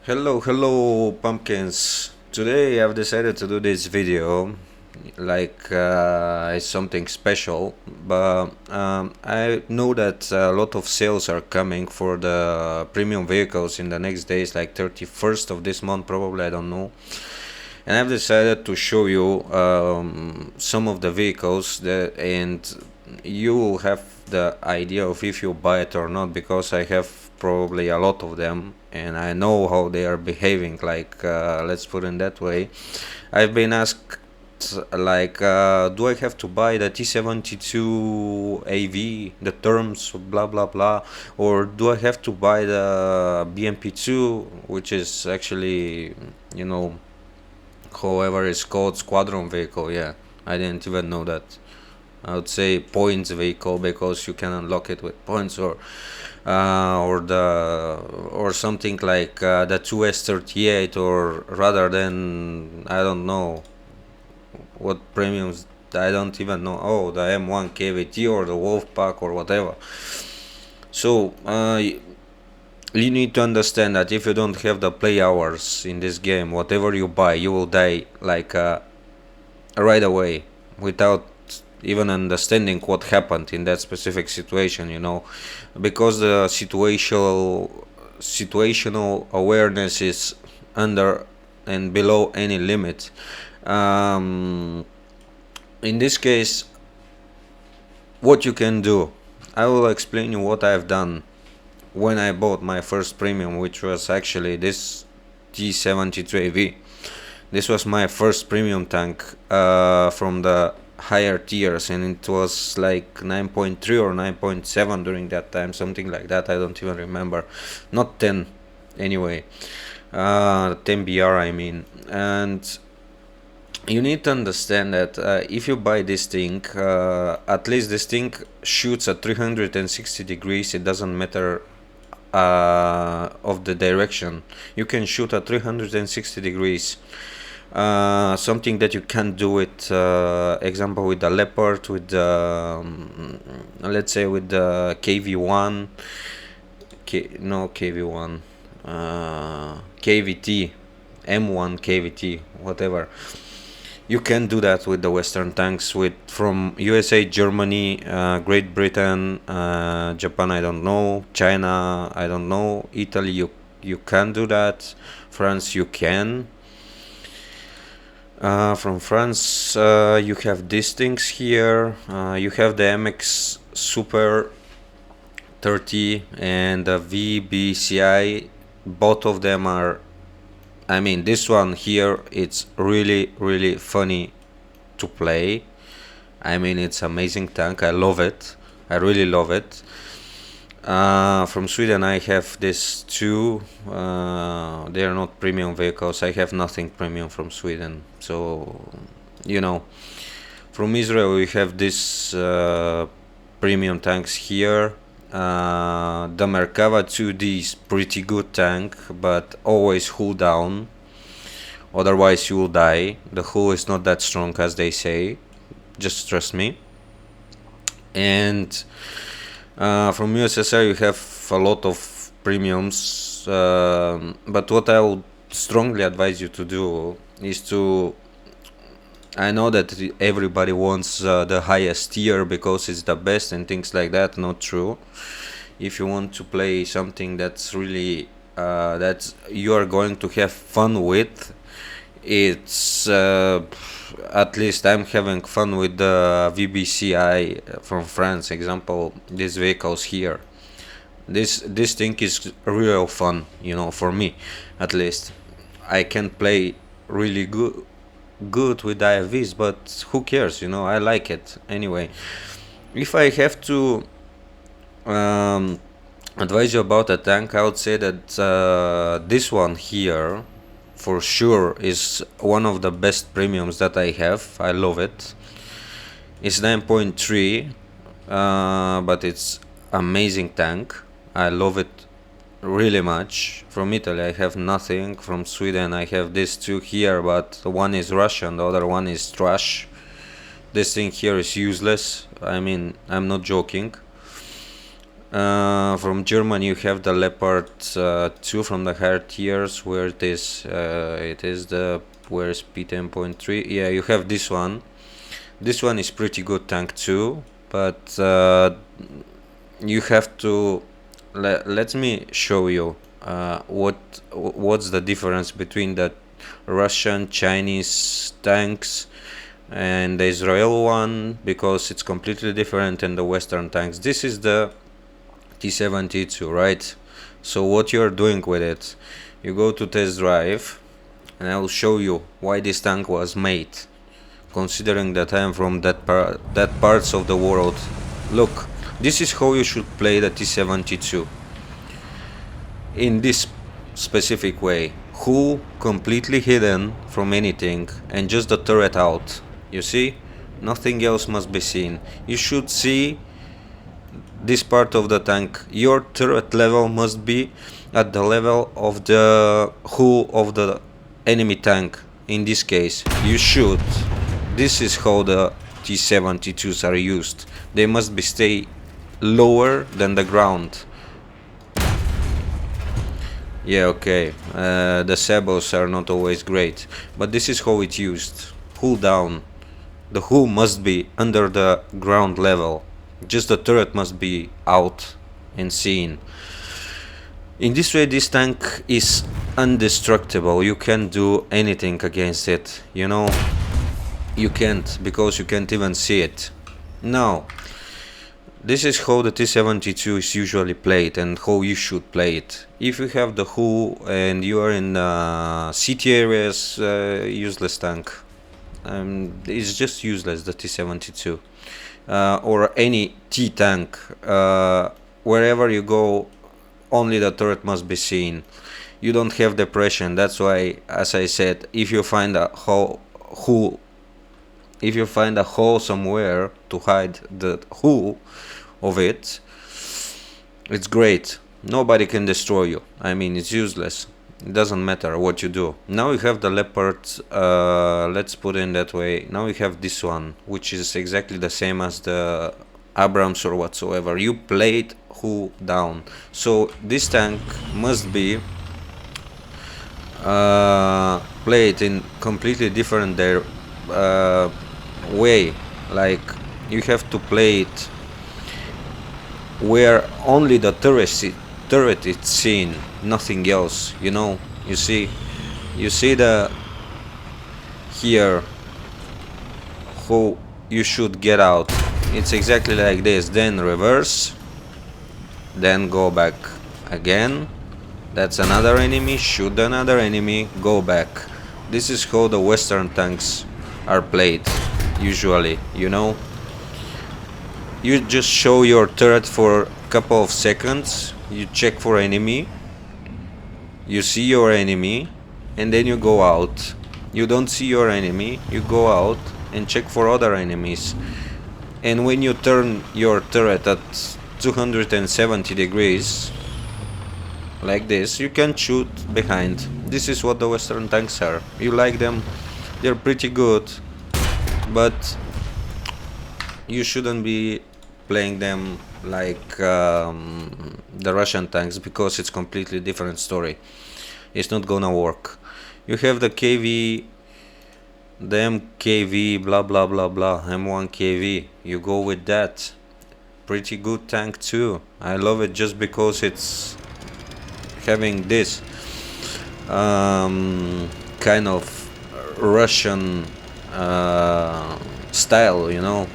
Hello, pumpkins. Today I've decided to do this video like it's something special, but I know that a lot of sales are coming for the premium vehicles in the next days, like 31st of this month, probably, I don't know. And I've decided to show you some of the vehicles and you will have the idea of if you buy it or not, because I have probably a lot of them and I know how they are behaving, like let's put it that way. I've been asked like do I have to buy the T72 AV, the terms blah blah blah, or do I have to buy the BMP2, which is actually, you know, however it's called, squadron vehicle. Yeah, I didn't even know that. I would say points vehicle because you can unlock it with points, or something like the 2S38, or rather than, I don't know what premiums, I don't even know. Oh, the M1 KVT or the Wolfpack or whatever. So you need to understand that if you don't have the play hours in this game, whatever you buy, you will die like right away without even understanding what happened in that specific situation, you know, because the situational awareness is under and below any limit. Um, in this case, what you can do, I will explain you what I've done when I bought my first premium, which was actually this T73V. This was my first premium tank from the higher tiers, and it was like 9.3 or 9.7 during that time, something like that. I don't even remember. Not 10 anyway. 10 BR, I mean. And you need to understand that if you buy this thing, at least this thing shoots at 360 degrees. It doesn't matter of the direction. You can shoot at 360 degrees. Something that you can't do with example with the Leopard, with the let's say with the KV1, no KV1, KVT, M1 KVT, whatever. You can do that with the Western tanks, with from USA, Germany, Great Britain, Japan, I don't know, China, I don't know, Italy, you can do that, France, you can. From France, you have these things here. You have the MX Super 30 and the VBCI. Both of them are, I mean, this one here, it's really funny to play. I mean, it's amazing tank. I love it. I really love it. From Sweden, I have this too. They are not premium vehicles. I have nothing premium from Sweden. So, you know, from Israel, we have this premium tanks here. The Merkava 2D is pretty good tank, but always hull down. Otherwise, you will die. The hull is not that strong as they say. Just trust me. And from USSR you have a lot of premiums, but what I would strongly advise you to do is to, I know that everybody wants the highest tier because it's the best and things like that. Not true. If you want to play something that's really that you are going to have fun with, it's at least I'm having fun with the VBCI from France. Example, these vehicles here. This thing is real fun, you know, for me, at least. I can play really good with IFVs, but who cares, you know? I like it anyway. If I have to advise you about a tank, I would say that this one here for sure is one of the best premiums that I have. I love it. It's 9.3, but it's amazing tank. I love it really much. From Italy I have nothing. From Sweden I have these two here, but one is Russian, the other one is trash. This thing here is useless. I mean, I'm not joking. From Germany you have the Leopard 2 from the higher tiers. Where it is? It is the, where is P10.3? Yeah, you have this one. This one is pretty good tank too, but you have to let me show you what's the difference between the Russian, Chinese tanks and the Israel one, because it's completely different than the Western tanks. This is the T-72, right? So what you're doing with it, you go to test drive, and I will show you why this tank was made, considering that I am from that parts of the world. Look, this is how you should play the T-72 in this specific way. Hull completely hidden from anything and just the turret out. You see? Nothing else must be seen. You should see this part of the tank. Your turret level must be at the level of the hull of the enemy tank. In this case, you should. This is how the T-72s are used. They must be stay lower than the ground. Yeah, okay, the sabos are not always great, but this is how it's used. Hull down. The hull must be under the ground level. Just the turret must be out and seen. In this way, this tank is indestructible. You can't do anything against it, you know? You can't, because you can't even see it. Now, this is how the T-72 is usually played and how you should play it. If you have the hull and you are in city areas, useless tank. It's just useless, the T-72. Or any T-tank. Wherever you go, only the turret must be seen. You don't have depression. That's why, as I said, if you find a hole somewhere to hide the hull of it, it's great. Nobody can destroy you. I mean, it's useless. It doesn't matter what you do. Now you have the Leopard, let's put in that way. Now you have this one, which is exactly the same as the Abrams or whatsoever. You played hull down. So this tank must be played in completely different way. Like, you have to play it where only the turret is seen, nothing else, you know. You see the here how you should get out. It's exactly like this. Then reverse, then go back again. That's another enemy. Shoot another enemy, go back. This is how the Western tanks are played usually, you know. You just show your turret for a couple of seconds, you check for enemy, you see your enemy, and then you go out. You don't see your enemy, you go out and check for other enemies. And when you turn your turret at 270 degrees, like this, you can shoot behind. This is what the Western tanks are. You like them, they're pretty good, but you shouldn't be playing them like the Russian tanks, because it's completely different story. It's not gonna work. You have the KV, the MKV, blah blah blah blah, M1 KV. You go with that. Pretty good tank too. I love it just because it's having this kind of Russian style, you know.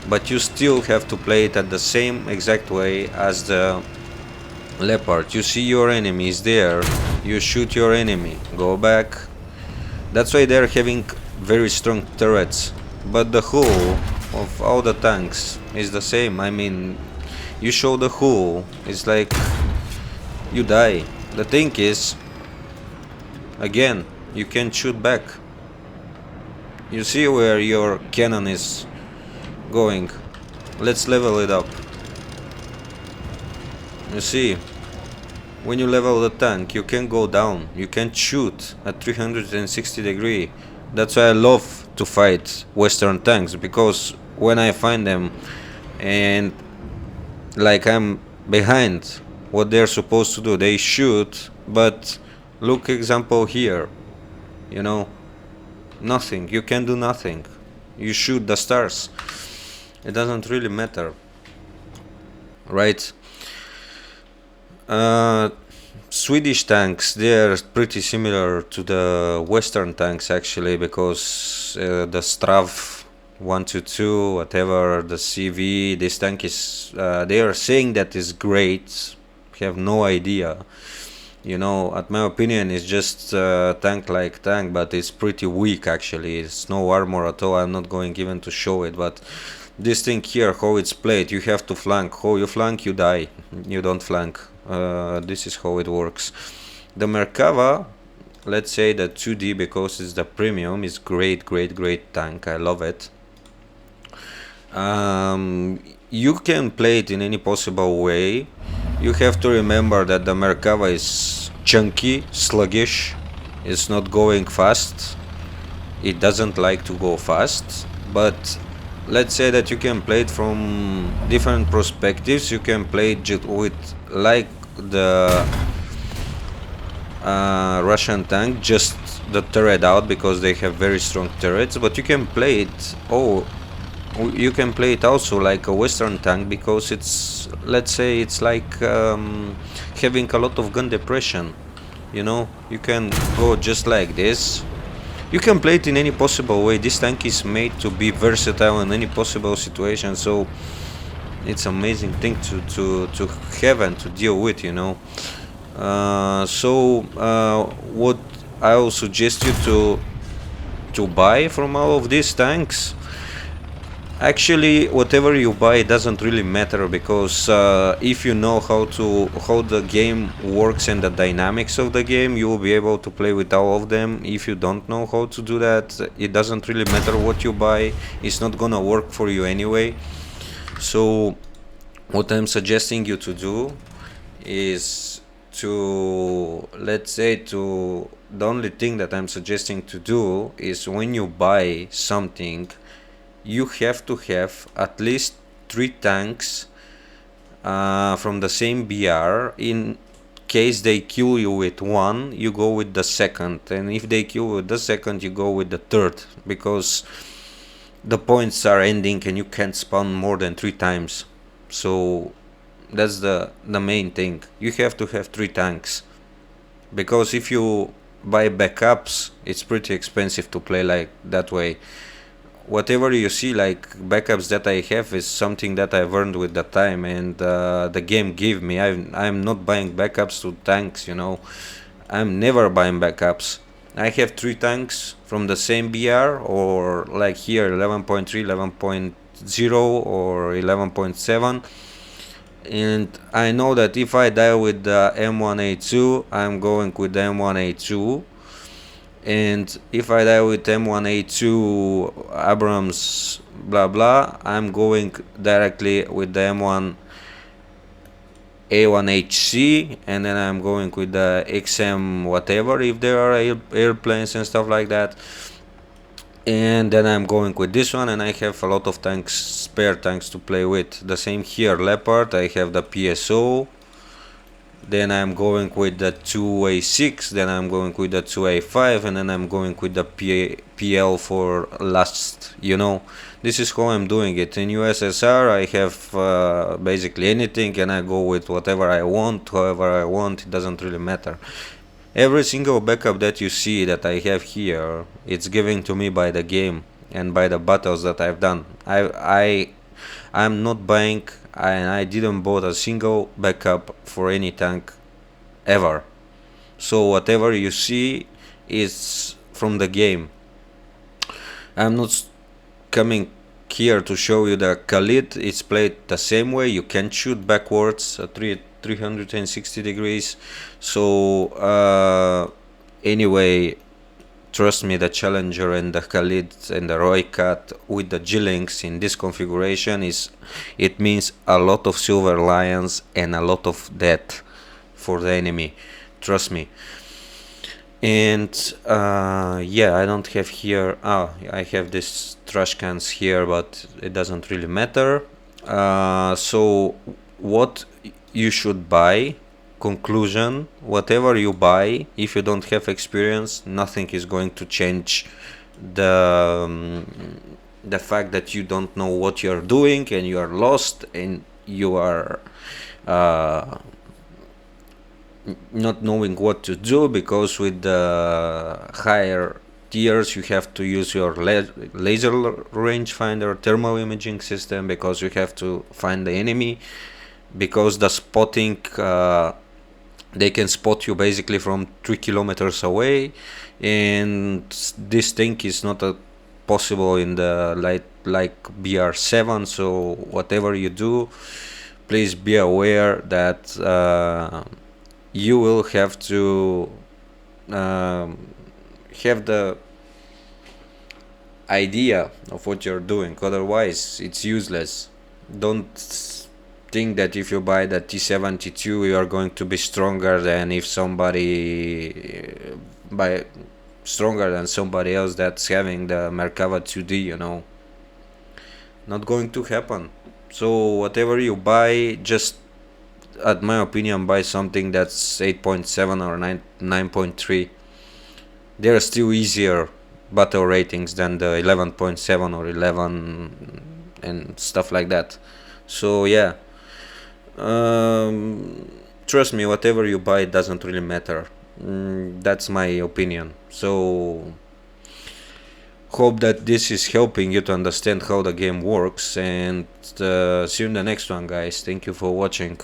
But you still have to play it at the same exact way as the Leopard. You see your enemy is there, you shoot your enemy, go back. That's why they're having very strong turrets. But the hull of all the tanks is the same. I mean, you show the hull, it's like you die. The thing is, again, you can shoot back. You see where your cannon is going. Let's level it up. You see, when you level the tank, you can go down, you can shoot at 360 degree. That's why I love to fight Western tanks, because when I find them and like I'm behind what they're supposed to do. They shoot, but look example here, you know, nothing. You can do nothing. You shoot the stars. It doesn't really matter, right? Swedish tanks, they're pretty similar to the Western tanks actually, because the Strav 122, whatever, the CV, this tank is, they are saying that is great. Have no idea. You know, at my opinion, it's just tank like tank, but it's pretty weak actually. It's no armor at all. I'm not going even to show it, but this thing here, how it's played, you have to flank. How you flank, you die. You don't flank. This is how it works. The Merkava, let's say the 2D, because it's the premium, is great tank. I love it. You can play it in any possible way. You have to remember that the Merkava is chunky, sluggish. It's not going fast. It doesn't like to go fast, but let's say that you can play it from different perspectives. You can play it with like the Russian tank, just the turret out, because they have very strong turrets, but you can play it, you can play it also like a Western tank, because it's, let's say, it's like having a lot of gun depression, you know. You can go just like this. You can play it in any possible way. This tank is made to be versatile in any possible situation, so it's amazing thing to have and to deal with, you know. What I will suggest you to buy from all of these tanks, actually whatever you buy, it doesn't really matter, because if you know how the game works and the dynamics of the game, you will be able to play with all of them. If you don't know how to do that, it doesn't really matter what you buy. It's not gonna work for you anyway. So what I'm suggesting you to do is to, let's say, the only thing that I'm suggesting to do is, when you buy something, you have to have at least 3 tanks from the same BR. In case they kill you with one, you go with the second, and if they kill you with the second, you go with the third, because the points are ending and you can't spawn more than 3 times. So that's the main thing. You have to have 3 tanks, because if you buy backups, it's pretty expensive to play like that way. Whatever you see like backups that I have is something that I've earned with the time, and the game gave me. I'm not buying backups to tanks, you know. I'm never buying backups. I have 3 tanks from the same BR, or like here 11.3, 11.0 or 11.7, and I know that if I die with the M1A2, I'm going with the M1A2, and if I die with M1A2 Abrams blah blah, I'm going directly with the M1A1HC, and then I'm going with the XM whatever, if there are airplanes and stuff like that, and then I'm going with this one, and I have a lot of tanks, spare tanks to play with. The same here, Leopard, I have the PSO, then I'm going with the 2A6, then I'm going with the 2A5, and then I'm going with the PL for last, you know. This is how I'm doing it. In USSR I have basically anything, and I go with whatever I want, however I want, it doesn't really matter. Every single backup that you see that I have here, it's given to me by the game and by the battles that I've done. I'm not buying, and I didn't bought a single backup for any tank ever. So whatever you see is from the game. I'm not coming here to show you the Khalid. It's played the same way. You can shoot backwards at 360 degrees. So anyway, trust me, the Challenger and the Khalid and the Roycat with the G-Links in this configuration it means a lot of silver lions and a lot of death for the enemy, trust me. And yeah, I don't have here, I have this trash cans here, but it doesn't really matter. So what you should buy. Conclusion: whatever you buy, if you don't have experience, nothing is going to change the the fact that you don't know what you're doing and you are lost and you are not knowing what to do, because with the higher tiers you have to use your laser rangefinder, thermal imaging system, because you have to find the enemy, because the spotting they can spot you basically from 3 kilometers away, and this thing is not possible in the like BR7. So whatever you do, please be aware that you will have to have the idea of what you're doing, otherwise it's useless. Don't think that if you buy the T72 you are going to be stronger than if somebody buy stronger than somebody else that's having the Merkava 2D, you know. Not going to happen. So whatever you buy, just, at my opinion, buy something that's 8.7 or 9.3. There are still easier battle ratings than the 11.7 or 11 and stuff like that. So yeah, trust me, whatever you buy doesn't really matter. That's my opinion. So hope that this is helping you to understand how the game works, and see you in the next one, guys. Thank you for watching.